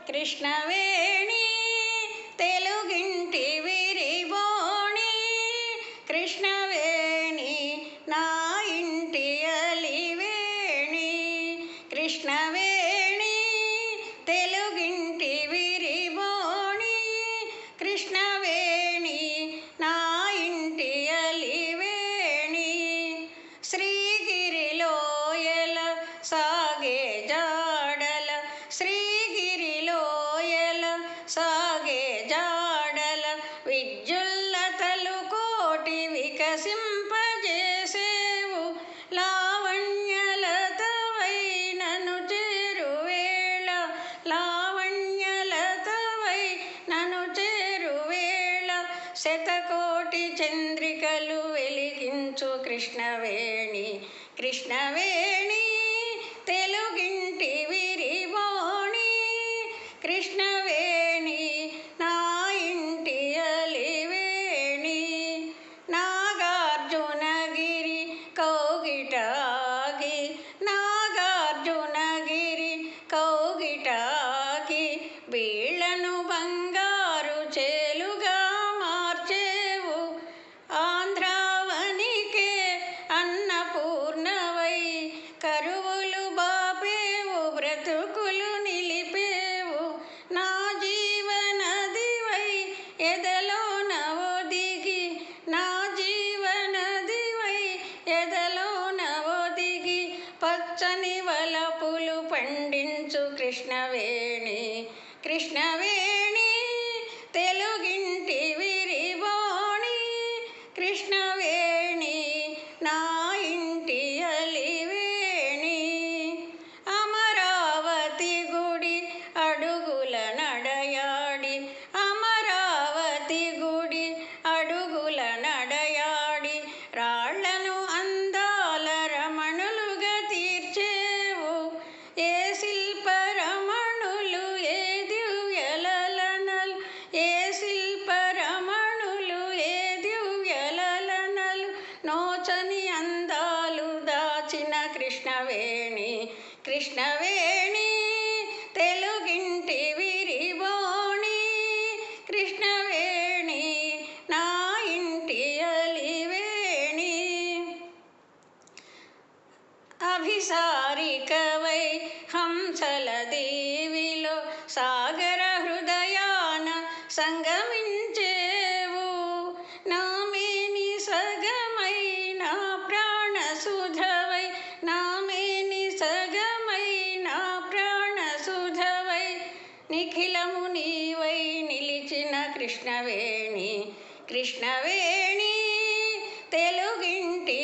కృష్ణవేణి తెలుగింటి విరిబోణి కృష్ణవేణి నా ఇంటి అలివేణి కృష్ణవేణి తెలుగింటి విరిబోణి కృష్ణవేణి నా ఇంటి అలివేణి శ్రీగిరిలోయల సాగే జాడల శ్రీగిరిలోయల సాగే జాడల విద్యుల్లతలు కోటి వికసింపజేసేవు లావణ్యలతవై నన్ను చేరువేళ లావణ్యలతవై నన్ను చేరువేళ శతకోటి చంద్రికలు వెలిగించు కృష్ణవేణి కృష్ణవేణి తెలుగింటి విరిబోణి కృష్ణవేణి నా ఇంటి అలివేణి నాగార్జునగిరి కౌగిటాగి నాగార్జునగిరి కౌగిటాగి వీళ్ళను బంగారు చేలుగా మార్చేవు ఆంధ్రావనికే అన్నపూర్ణవై కరువులు బాపేవు బ్రతుకులు నిలిపేవు నా జీవనదివై ఎదలో నవొదిగి నా జీవనదివై ఎదలో నవొదిగి పచ్చని వలపులు పండించు కృష్ణవేణి కృష్ణవేణి తెలుగింటి విరిబోణి కృష్ణవేణి నా ఇంటి అలివేణి అమరావతి గుడి అడుగుల నడయాడి అమరావతి గుడి అడుగుల నడయాడి రాళ్లను అందాల రమణులుగా తీర్చేవు ఏ శిల్పరమణులు ఏ దివ్యలలనలు ఏ శిల్పరమణులు ఏ దివ్యలలనలు నోచని అందాలు దాచిన కృష్ణవేణి కృష్ణవేణి తెలుగింటి విరిబోణి కృష్ణవేణి నా ఇంటి అలివేణి అభిసారికవై హంసల దీవిలో సాగర హృదయాన సంగమించేవు నామేని సగమై నా ప్రాణ సుధవై నామేని సగమై నా ప్రాణ సుధవై నిఖిలము నీవై నిలిచిన కృష్ణవేణి కృష్ణవేణి తెలుగింటి